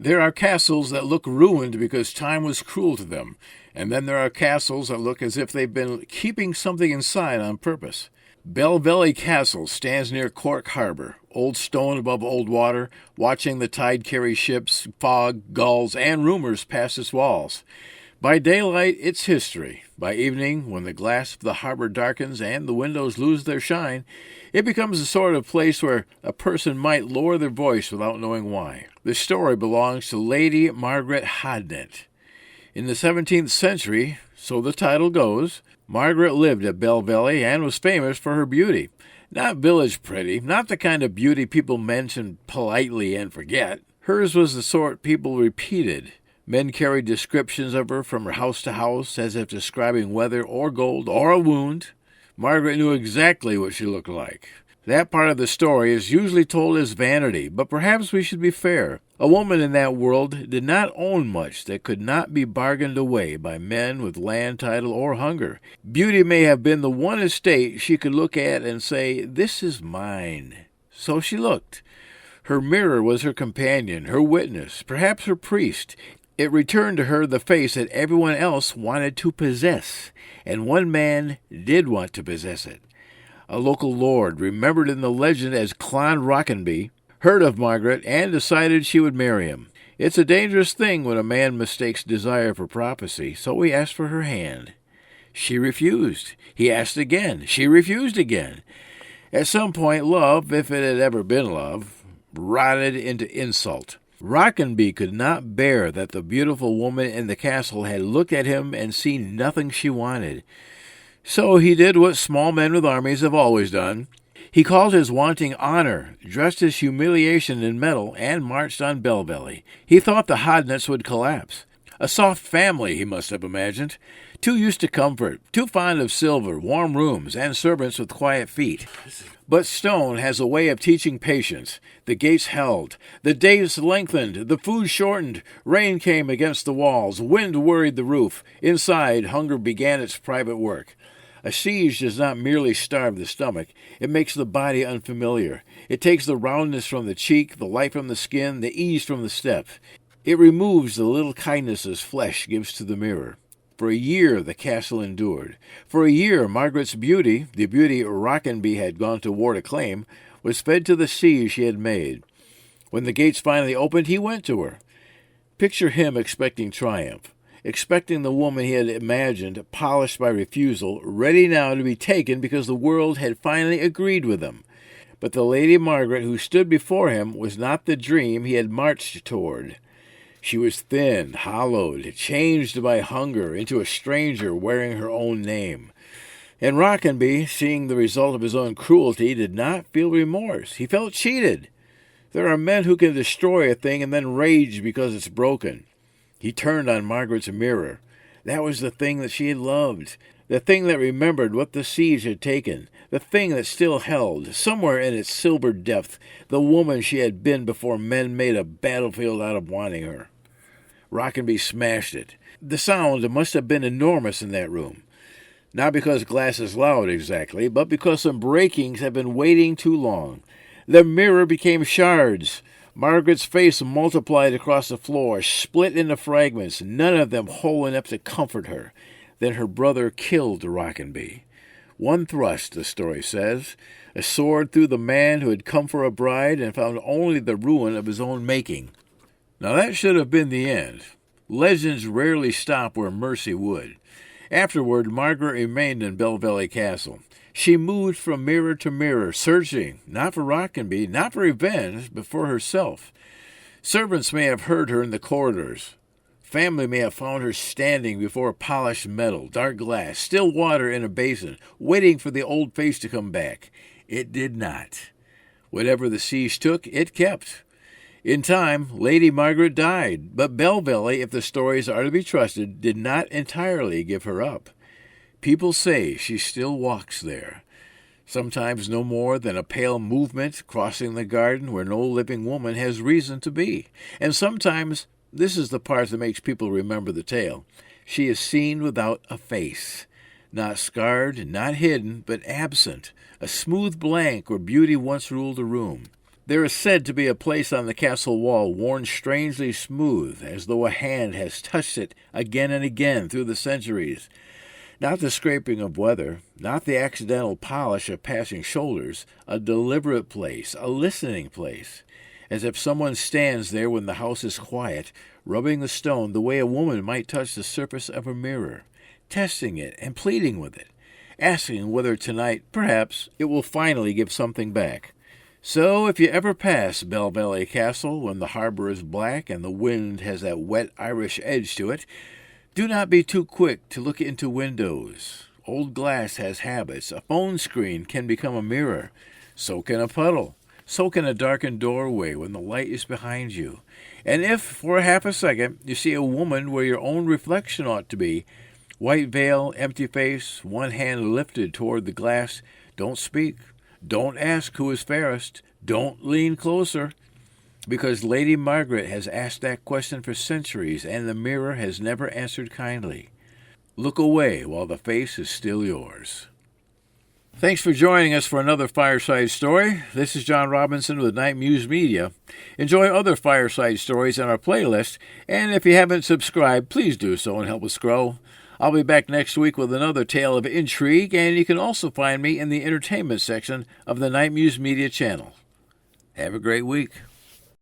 There are castles that look ruined because time was cruel to them, and then there are castles that look as if they've been keeping something inside on purpose. Belvelly Castle stands near Cork Harbour, old stone above old water, watching the tide carry ships, fog, gulls, and rumors past its walls. By daylight, it's history. By evening, when the glass of the harbor darkens and the windows lose their shine, it becomes the sort of place where a person might lower their voice without knowing why. The story belongs to Lady Margaret Hodnett. In the 17th century, so the title goes, Margaret lived at Belvelly and was famous for her beauty. Not village pretty, not the kind of beauty people mention politely and forget. Hers was the sort people repeated. Men carried descriptions of her from her house to house, as if describing weather or gold or a wound. Margaret knew exactly what she looked like. That part of the story is usually told as vanity, but perhaps we should be fair. A woman in that world did not own much that could not be bargained away by men with land title or hunger. Beauty may have been the one estate she could look at and say, "This is mine." So she looked. Her mirror was her companion, her witness, perhaps her priest. It returned to her the face that everyone else wanted to possess, and one man did want to possess it. A local lord, remembered in the legend as Clan Rockenby, heard of Margaret and decided she would marry him. It's a dangerous thing when a man mistakes desire for prophecy, so he asked for her hand. She refused. He asked again. She refused again. At some point, love, if it had ever been love, rotted into insult. Rockenby could not bear that the beautiful woman in the castle had looked at him and seen nothing she wanted. So he did what small men with armies have always done. He called his wanting honor, dressed his humiliation in metal, and marched on Belvelly. He thought the Hodnetts would collapse. A soft family, he must have imagined. Too used to comfort, too fond of silver, warm rooms, and servants with quiet feet. But stone has a way of teaching patience. The gates held. The days lengthened. The food shortened. Rain came against the walls. Wind worried the roof. Inside, hunger began its private work. A siege does not merely starve the stomach. It makes the body unfamiliar. It takes the roundness from the cheek, the light from the skin, the ease from the step. It removes the little kindnesses flesh gives to the mirror. For a year the castle endured. For a year Margaret's beauty, the beauty Rockenby had gone to war to claim, was fed to the siege she had made. When the gates finally opened, he went to her. Picture him expecting triumph, expecting the woman he had imagined, polished by refusal, ready now to be taken because the world had finally agreed with him. But the Lady Margaret who stood before him was not the dream he had marched toward. She was thin, hollowed, changed by hunger into a stranger wearing her own name. And Rockenby, seeing the result of his own cruelty, did not feel remorse. He felt cheated. There are men who can destroy a thing and then rage because it's broken. He turned on Margaret's mirror. That was the thing that she had loved, the thing that remembered what the siege had taken, the thing that still held, somewhere in its silver depth, the woman she had been before men made a battlefield out of wanting her. Rockenby smashed it. The sound must have been enormous in that room. Not because glass is loud exactly, but because some breakings had been waiting too long. The mirror became shards. Margaret's face multiplied across the floor, split into fragments, none of them whole enough to comfort her. Then her brother killed Rockenby. One thrust, the story says, a sword through the man who had come for a bride and found only the ruin of his own making. Now that should have been the end. Legends rarely stop where mercy would. Afterward, Margaret remained in Belvelly Castle. She moved from mirror to mirror, searching, not for Rockenby, not for revenge, but for herself. Servants may have heard her in the corridors. Family may have found her standing before polished metal, dark glass, still water in a basin, waiting for the old face to come back. It did not. Whatever the siege took, it kept. In time, Lady Margaret died, but Belvelly, if the stories are to be trusted, did not entirely give her up. People say she still walks there, sometimes no more than a pale movement crossing the garden where no living woman has reason to be, and sometimes, this is the part that makes people remember the tale, she is seen without a face, not scarred, not hidden, but absent, a smooth blank where beauty once ruled a room. There is said to be a place on the castle wall worn strangely smooth, as though a hand has touched it again and again through the centuries. Not the scraping of weather, not the accidental polish of passing shoulders, a deliberate place, a listening place, as if someone stands there when the house is quiet, rubbing the stone the way a woman might touch the surface of a mirror, testing it and pleading with it, asking whether tonight, perhaps, it will finally give something back. So, if you ever pass Belvelly Castle when the harbor is black and the wind has that wet Irish edge to it, do not be too quick to look into windows. Old glass has habits. A phone screen can become a mirror. So can a puddle. So can a darkened doorway when the light is behind you. And if, for half a second, you see a woman where your own reflection ought to be, white veil, empty face, one hand lifted toward the glass, don't speak. Don't ask who is fairest. Don't lean closer. Because Lady Margaret has asked that question for centuries, and the mirror has never answered kindly. Look away while the face is still yours. Thanks for joining us for another Fireside Story. This is John Robinson with Muse Media. Enjoy other Fireside Stories on our playlist, and if you haven't subscribed, please do so and help us grow. I'll be back next week with another tale of intrigue, and you can also find me in the entertainment section of the Muse Media channel. Have a great week.